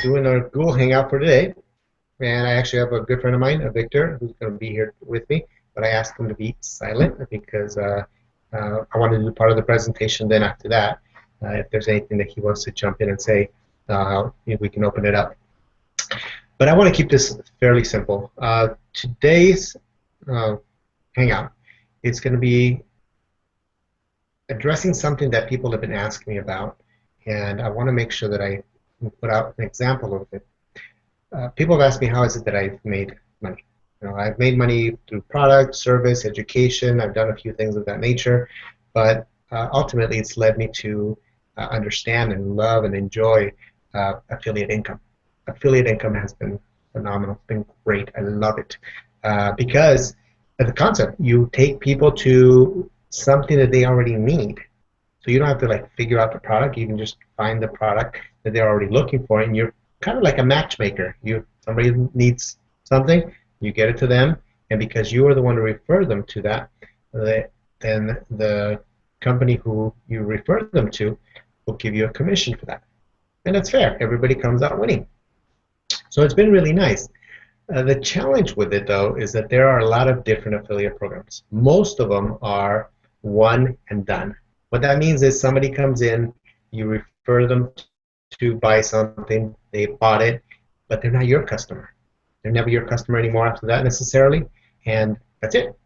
doing our Google Hangout for today. And I actually have a good friend of mine, Victor, who's going to be here with me. But I asked him to be silent because I wanted to do part of the presentation. Then after that, if there's anything that he wants to jump in and say, we can open it up. But I want to keep this fairly simple. Today's uh, Hangout is going to be addressing something that people have been asking me about, and I want to make sure that I put out an example of it. People have asked me how is it that I've made money. I've made money through product, service, education. I've done a few things of that nature, but ultimately it's led me to understand and love and enjoy affiliate income. Affiliate income has been phenomenal. It's been great. I love it because of the concept. You take people to something that they already need. So you don't have to like figure out the product. You can just find the product that they're already looking for, and you're kind of like a matchmaker. Somebody needs something, you get it to them, and because you are the one to refer them to that, then the company who you refer them to will give you a commission for that, and that's fair. Everybody comes out winning. So it's been really nice. The challenge with it, though, is that there are a lot of different affiliate programs. Most of them are one and done. What that means is somebody comes in, you refer them to buy something, they bought it, but they're not your customer. They're never your customer anymore after that necessarily, and that's it.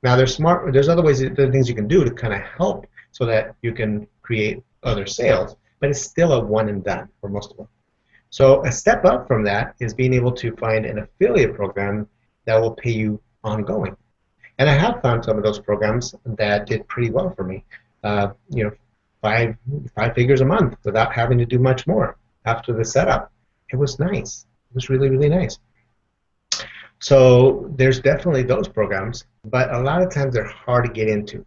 Now there's other ways, other things you can do to kind of help so that you can create other sales, but it's still a one and done for most of them. So a step up from that is being able to find an affiliate program that will pay you ongoing. And I have found some of those programs that did pretty well for me. You know, five figures a month without having to do much more after the setup. It was nice. It was really, really nice. So there's definitely those programs, but a lot of times they're hard to get into.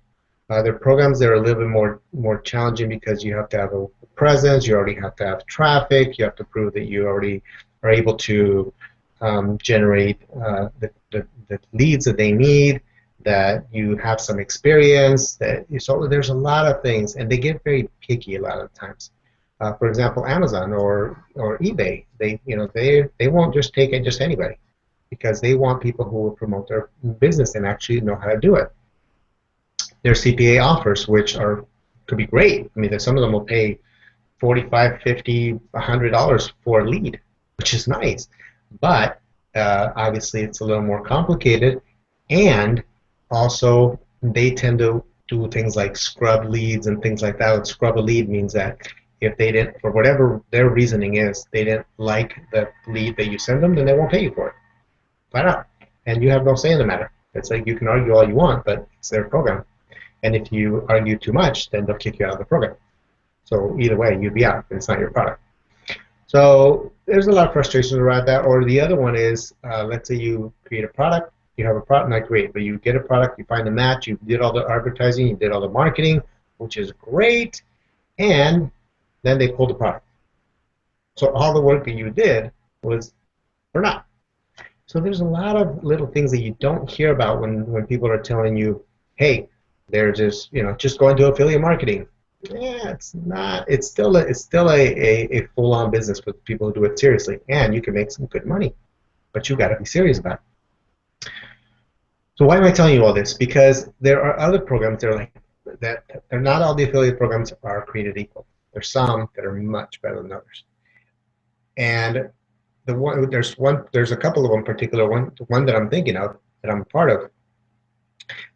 They're programs that are a little bit more challenging because you have to have a presence, you already have to have traffic, you have to prove that you already are able to generate the leads that they need, that you have some experience. So there's a lot of things, and they get very picky a lot of times. For example, Amazon or eBay, they won't just take it just anybody because they want people who will promote their business and actually know how to do it. Their CPA offers, which could be great. I mean, some of them will pay $45, $50, $100 for a lead, which is nice. But obviously, it's a little more complicated, and also they tend to do things like scrub leads and things like that. Scrub a lead means that if they didn't, for whatever their reasoning is, they didn't like the lead that you send them, then they won't pay you for it. Flat out. And you have no say in the matter. It's like you can argue all you want, but it's their program. And if you argue too much, then they'll kick you out of the program. So either way, you'd be out. It's not your product. So there's a lot of frustration around that. Or the other one is, let's say you create a product, you have a product, not great, but you get a product, you find a match, you did all the advertising, you did all the marketing, which is great, and then they pulled the product. So all the work that you did was for naught. So there's a lot of little things that you don't hear about when people are telling you, hey, they're just just go into affiliate marketing. Yeah, it's not. It's still a full-on business with people who do it seriously, and you can make some good money, but you got to be serious about it. So why am I telling you all this? Because there are other programs that are like that. They're not all the affiliate programs are created equal. There's some that are much better than others, and there's a couple of them, particular one that I'm thinking of that I'm a part of,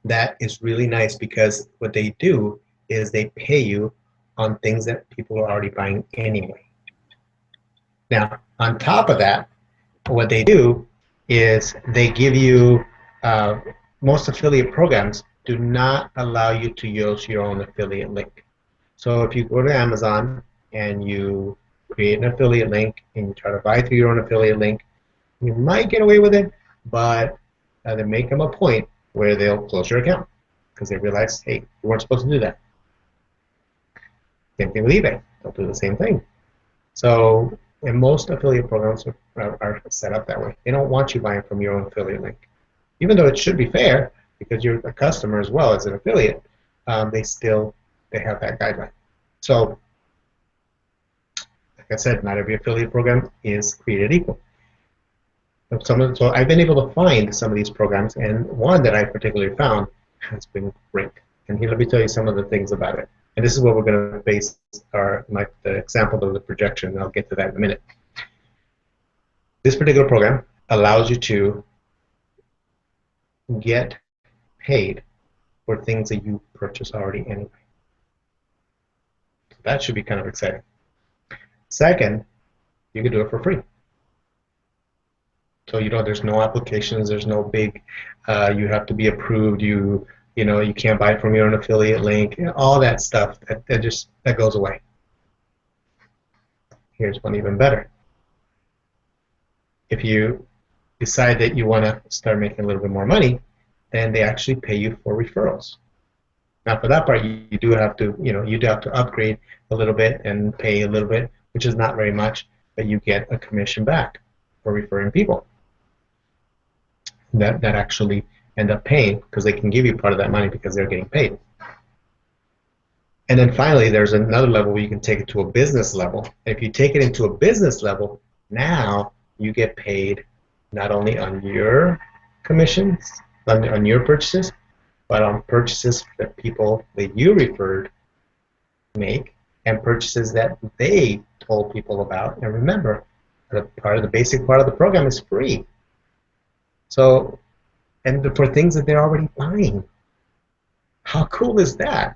that is really nice because what they do is they pay you on things that people are already buying anyway. Now, on top of that, what they do is they give you, most affiliate programs do not allow you to use your own affiliate link. So if you go to Amazon and you create an affiliate link and you try to buy through your own affiliate link, you might get away with it, but they make them a point where they'll close your account because they realize, hey, you weren't supposed to do that. Same thing with eBay. They'll do the same thing. So, and most affiliate programs are set up that way. They don't want you buying from your own affiliate link. Even though it should be fair because you're a customer as well as an affiliate, they have that guideline. So like I said, not every affiliate program is created equal. So I've been able to find some of these programs, and one that I particularly found has been great. And here, let me tell you some of the things about it. And this is what we're going to base the example of the projection, and I'll get to that in a minute. This particular program allows you to get paid for things that you purchase already anyway. So that should be kind of exciting. Second, you can do it for free. So there's no applications, there's no big, you have to be approved, you can't buy it from your own affiliate link, all that stuff, that goes away. Here's one even better. If you decide that you want to start making a little bit more money, then they actually pay you for referrals. Now for that part, you do have to upgrade a little bit and pay a little bit, which is not very much, but you get a commission back for referring people that actually end up paying, because they can give you part of that money because they're getting paid. And then finally, there's another level where you can take it to a business level. If you take it into a business level, now you get paid not only on your commissions, on your purchases, but on purchases that people that you referred make, and purchases that they told people about. And remember, the basic part of the program is free. So, and for things that they're already buying. How cool is that?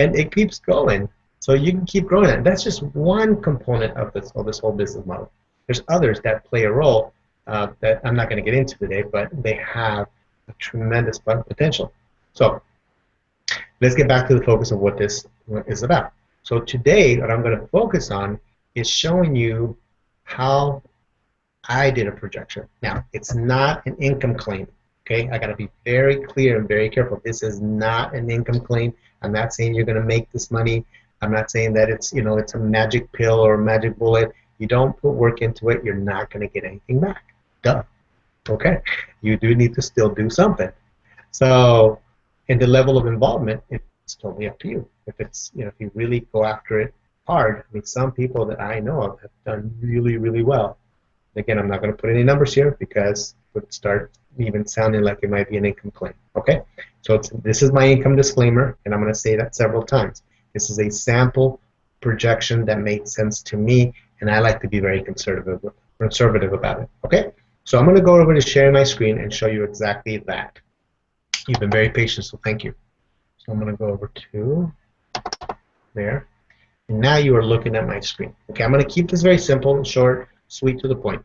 And it keeps going. So you can keep growing it. That's just one component of this whole business model. There's others that play a role that I'm not going to get into today, but they have a tremendous potential. So let's get back to the focus of what this is about. So today, what I'm going to focus on is showing you how I did a projection. Now, it's not an income claim. Okay, I got to be very clear and very careful. This is not an income claim. I'm not saying you're going to make this money. I'm not saying that it's a magic pill or a magic bullet. You don't put work into it, you're not going to get anything back. Duh. Okay, you do need to still do something. So, in the level of involvement, it's totally up to you. If it's if you really go after it hard. I mean, some people that I know of have done really, really well. Again, I'm not going to put any numbers here because it would start even sounding like it might be an income claim. Okay, so this is my income disclaimer, and I'm going to say that several times. This is a sample projection that made sense to me, and I like to be very conservative about it. Okay, so I'm going to go over to sharing my screen and show you exactly that. You've been very patient, so thank you. So I'm going to go over to there, and now you are looking at my screen. Okay, I'm going to keep this very simple and short, sweet, to the point.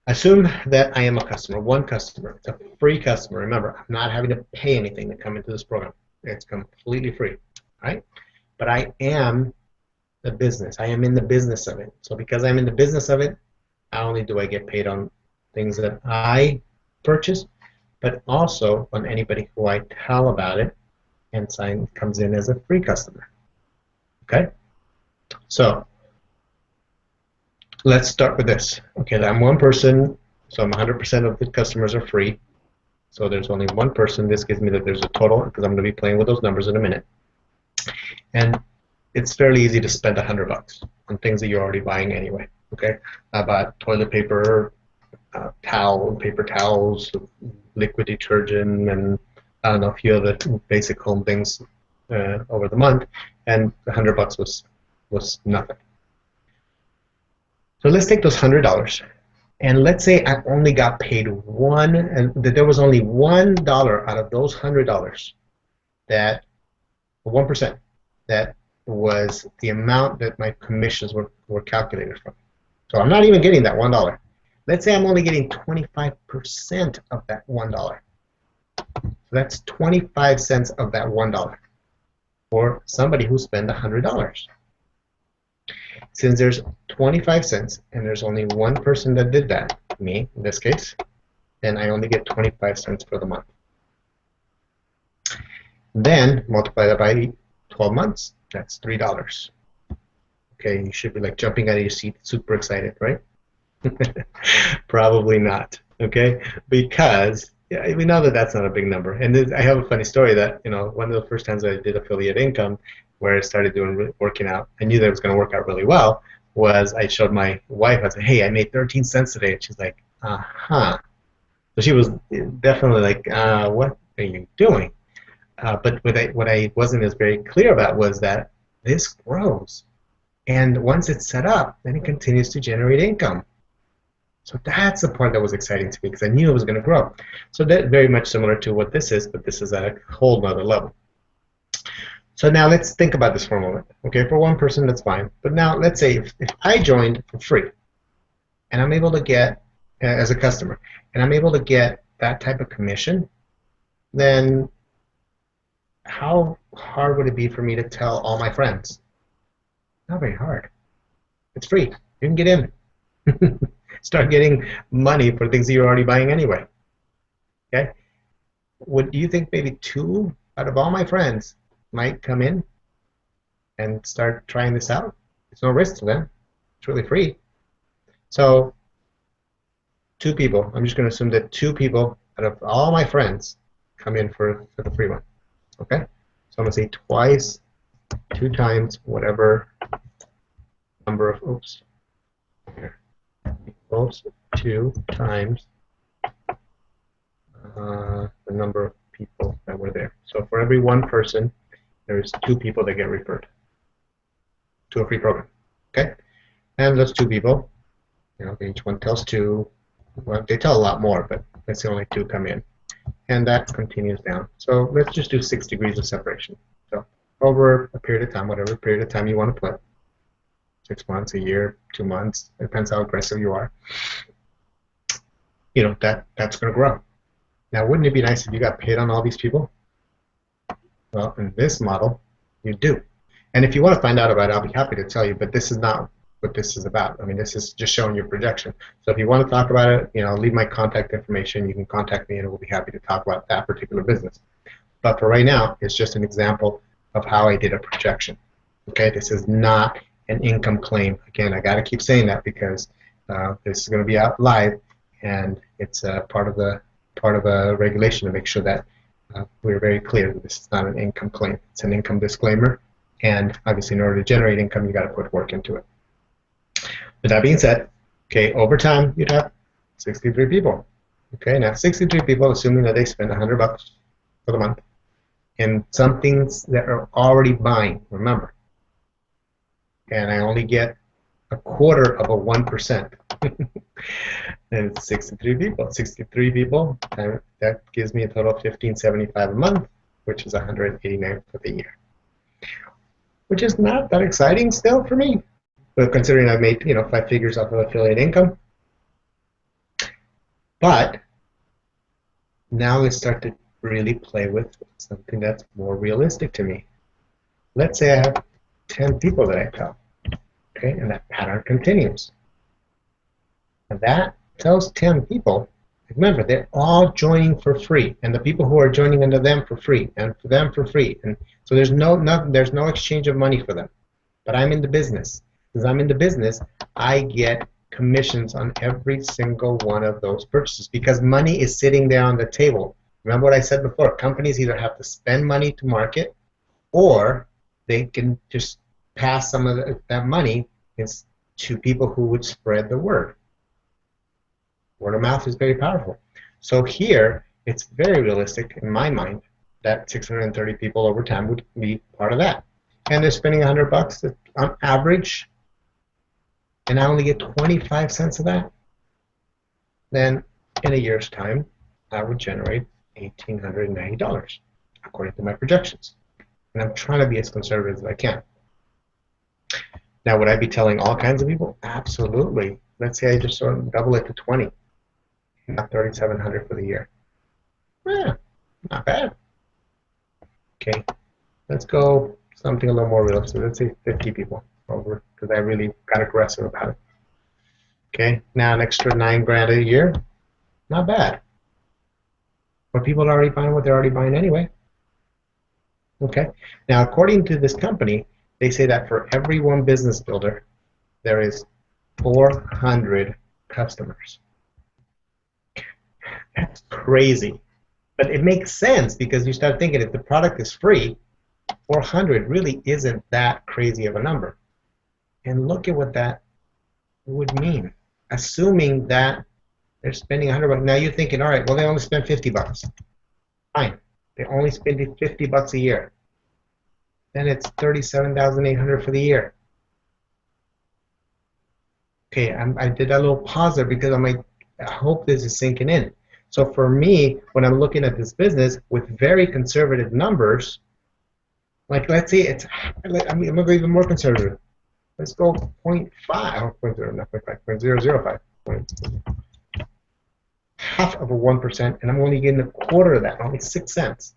Assume that I am a customer, one customer. It's a free customer. Remember, I'm not having to pay anything to come into this program. It's completely free, right? But I am the business. I am in the business of it. So because I'm in the business of it, not only do I get paid on things that I purchase, but also on anybody who I tell about it and comes in as a free customer. Okay? So let's start with this. Okay, I'm one person, so 100% of the customers are free. So there's only one person. This gives me that there's a total, because I'm going to be playing with those numbers in a minute. And it's fairly easy to spend $100 on things that you're already buying anyway. Okay, I bought toilet paper, paper towels, liquid detergent, and I don't know, a few other basic home things over the month, and $100 was nothing. So let's take those $100, and let's say I only got paid and that there was only $1 out of those $100 that 1% that was the amount that my commissions were calculated from. So I'm not even getting that $1. Let's say I'm only getting 25% of that $1. So that's 25 cents of that $1 for somebody who spent $100. Since there's 25 cents and there's only one person that did that, me in this case, then I only get 25 cents for the month. Then multiply that by 12 months, that's $3. Okay, you should be like jumping out of your seat, super excited, right? Probably not, okay? Because yeah, we know that that's not a big number. And I have a funny story that, one of the first times I did affiliate income, where I started working out. I knew that it was going to work out really well. Was I showed my wife, I said, hey, I made 13 cents today. And she's like, uh-huh. So she was definitely like, what are you doing? But what I wasn't as very clear about was that this grows. And once it's set up, then it continues to generate income. So that's the part that was exciting to me because I knew it was going to grow. So that very much similar to what this is, but this is at a whole nother level. So now let's think about this for a moment. Okay, for one person, that's fine. But now let's say if I joined for free and I'm able to get, as a customer, and I'm able to get that type of commission, then how hard would it be for me to tell all my friends? Not very hard. It's free. You can get in. Start getting money for things that you're already buying anyway. Okay? Do you think maybe 2 out of all my friends might come in and start trying this out? It's no risk to them. It's really free. So 2 people. I'm just going to assume that 2 people out of all my friends come in for the free one. Okay? So I'm going to say twice, 2 times, whatever number of, oops, here, equals 2 times the number of people that were there. So for every 1 person, there's 2 people that get referred to a free program. Okay? And those 2 people, you know, each one tells 2. Well, they tell a lot more, but let's say only 2 come in. And that continues down. So let's just do 6 degrees of separation. So over a period of time, whatever period of time you want to put, 6 months, a year, 2 months, it depends how aggressive you are, you know, that's going to grow. Now, wouldn't it be nice if you got paid on all these people? Well, in this model, you do. And if you want to find out about it, I'll be happy to tell you, but this is not what this is about. I mean, this is just showing your projection. So if you want to talk about it, you know, leave my contact information. You can contact me and we'll be happy to talk about that particular business. But for right now, it's just an example of how I did a projection. Okay, this is not an income claim. Again, I got to keep saying that because this is going to be out live, and it's part of a regulation to make sure that we're very clear that this is not an income claim. It's an income disclaimer, and obviously, in order to generate income, you got to put work into it. With that being said, okay, over time, you'd have 63 people. Okay, now 63 people, assuming that they spend $100 for the month, and some things that are already buying. Remember. And I only get a quarter of a 1%. And it's 63 people. 63 people, that gives me a total of $1,575 a month, which is $189 for the year. Which is not that exciting still for me. But considering I've made, you know, 5 figures off of affiliate income. But now let's start to really play with something that's more realistic to me. Let's say I have 10 people that I tell, okay, and that pattern continues. And that tells 10 people, remember, they're all joining for free, and the people who are joining under them for free, and for them for free, and so there's no exchange of money for them. But I'm in the business. Because I'm in the business, I get commissions on every single one of those purchases because money is sitting there on the table. Remember what I said before, companies either have to spend money to market, or they can just pass some of that money to people who would spread the word. Word of mouth is very powerful. So here, it's very realistic in my mind that 630 people over time would be part of that. And they're spending $100 on average, and I only get 25 cents of that. Then in a year's time, I would generate $1,890 according to my projections. And I'm trying to be as conservative as I can. Now, would I be telling all kinds of people? Absolutely. Let's say I just sort of double it to 20, not 3,700 for the year. Yeah, not bad. Okay, let's go something a little more realistic. Let's say 50 people over, because I really got aggressive about it. Okay, now an extra $9,000 a year, not bad. But people are already buying what they're already buying anyway. Okay, now according to this company, they say that for every one business builder, there is 400 customers. That's crazy. But it makes sense because you start thinking if the product is free, 400 really isn't that crazy of a number. And look at what that would mean. Assuming that they're spending 100 bucks. Now you're thinking, all right, well, they only spend 50 bucks. Fine. They only spend 50 bucks a year. Then it's 37,800 for the year. Okay, I did that little pause there because I'm like, I hope this is sinking in. So for me, when I'm looking at this business with very conservative numbers, like let's say it's, I'm going to go even more conservative. Let's go 0.5, oh, 0.0, not 0.5, 0.005. Half of a 1%, and I'm only getting a quarter of that, only 6 cents.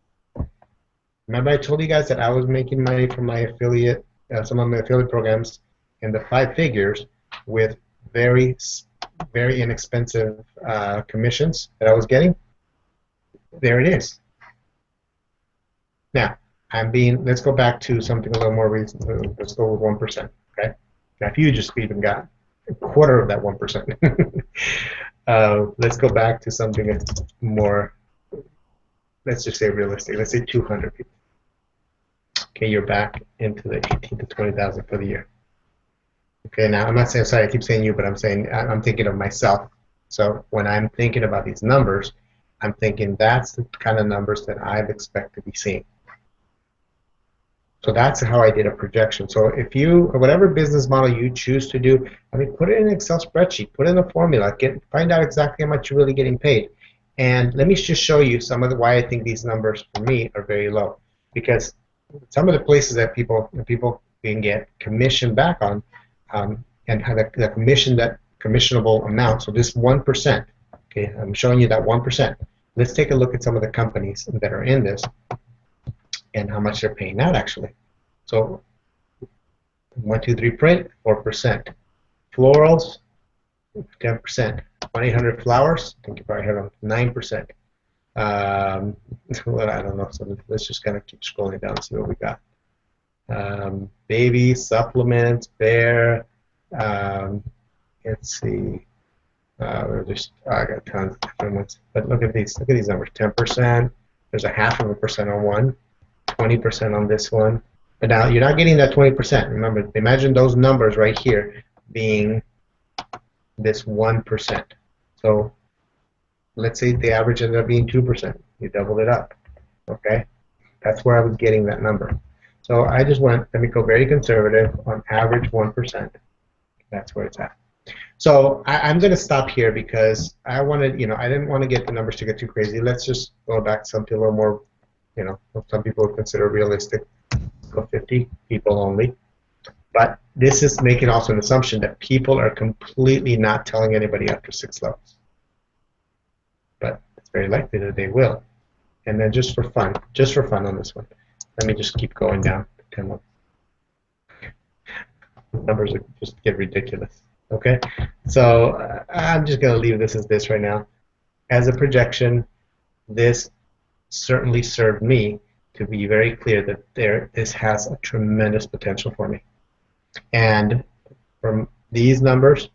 Remember I told you guys that I was making money from my affiliate, some of my affiliate programs in the 5 figures with very, very inexpensive commissions that I was getting? There it is. Now, let's go back to something a little more reasonable. Let's go with 1%, okay? Now, if you just even got a quarter of that 1%, let's go back to something that's more, let's just say realistic. Let's say 200 people. Okay, you're back into the 18 to 20,000 for the year. Okay, now I'm not saying, sorry, I keep saying you, but I'm saying I'm thinking of myself. So when I'm thinking about these numbers, I'm thinking that's the kind of numbers that I'd expect to be seeing. So that's how I did a projection. So if you, whatever business model you choose to do, I mean, put it in an Excel spreadsheet, put in a formula, find out exactly how much you're really getting paid. And let me just show you some of the why I think these numbers for me are very low. Because some of the places that people can get commission back on, and have the commissionable amount. So this 1%. Okay, I'm showing you that 1%. Let's take a look at some of the companies that are in this and how much they're paying out actually. So 123 Print, 4%. Florals, 10%. 1-800 Flowers, I think you probably heard of 9%. Well, I don't know. So let's just kind of keep scrolling down and see what we got. Baby, supplements, Bear. Let's see. I got tons of different ones. But look at these. Look at these numbers. 10%. There's a 0.5% on one. 20% on this one. But now you're not getting that 20%. Remember, imagine those numbers right here being this 1%. So let's say the average ended up being 2%. You doubled it up. Okay? That's where I was getting that number. So I just went, let me go very conservative on average 1%. That's where it's at. So I'm going to stop here because I wanted, I didn't want to get the numbers to get too crazy. Let's just go back to something a little more, some people would consider realistic. Go 50 people only. But this is making also an assumption that people are completely not telling anybody after 6 levels. But it's very likely that they will. And then just for fun on this one, let me just keep going down to 10 levels. Numbers just get ridiculous. Okay, so I'm just going to leave this as this right now. As a projection, this certainly served me to be very clear that this has a tremendous potential for me. And from these numbers,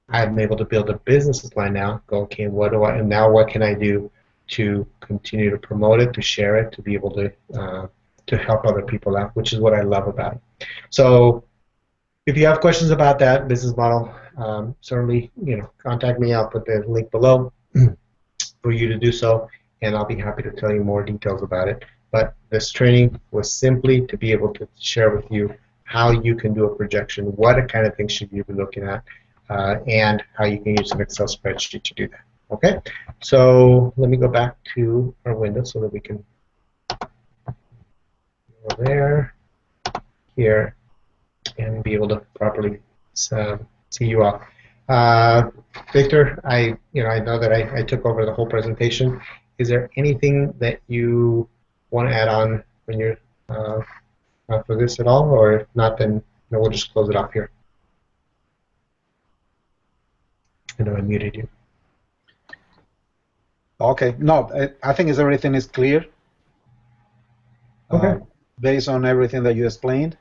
I'm able to build a business plan now. Go, okay, what can I do to continue to promote it, to share it, to be able to help other people out, which is what I love about it. So if you have questions about that business model, certainly contact me. I'll put the link below for you to do so, and I'll be happy to tell you more details about it. But this training was simply to be able to share with you how you can do a projection, what kind of things should you be looking at, and how you can use an Excel spreadsheet to do that. Okay, so let me go back to our window so that we can go there, here, and be able to properly see you all. Victor, I know that I took over the whole presentation. Is there anything that you want to add on when you're for this at all, or if not, then we'll just close it off here. I know I muted you. Okay, no, I think everything is clear. Okay. Based on everything that you explained.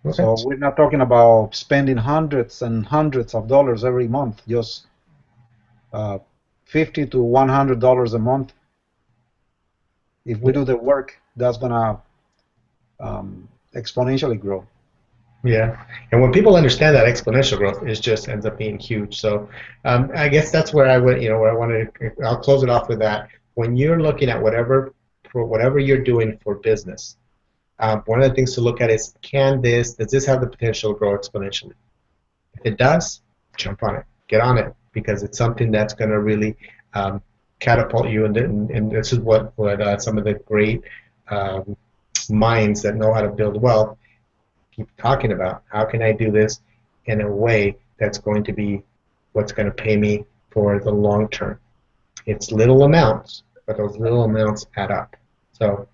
Okay. So we're not talking about spending hundreds and hundreds of dollars every month, just $50 to $100 a month if we do the work that's gonna exponentially grow. Yeah, and when people understand that exponential growth, it just ends up being huge. So I guess that's where I would, where I wanted to. I'll close it off with that. When you're looking at whatever you're doing for business, one of the things to look at is does this have the potential to grow exponentially? If it does, jump on it, get on it, because it's something that's going to really catapult you. And this is what some of the great um, minds that know how to build wealth keep talking about. How can I do this in a way that's going to be what's going to pay me for the long term? It's little amounts, but those little amounts add up. So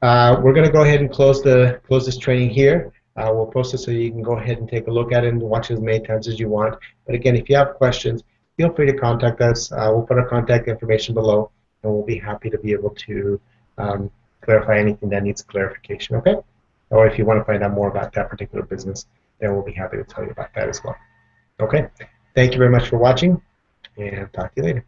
we're going to go ahead and close this training here. We'll post it so you can go ahead and take a look at it and watch it as many times as you want. But again, if you have questions, feel free to contact us. We'll put our contact information below, and we'll be happy to be able to clarify anything that needs clarification, okay? Or if you want to find out more about that particular business, then we'll be happy to tell you about that as well. Okay? Thank you very much for watching, and talk to you later.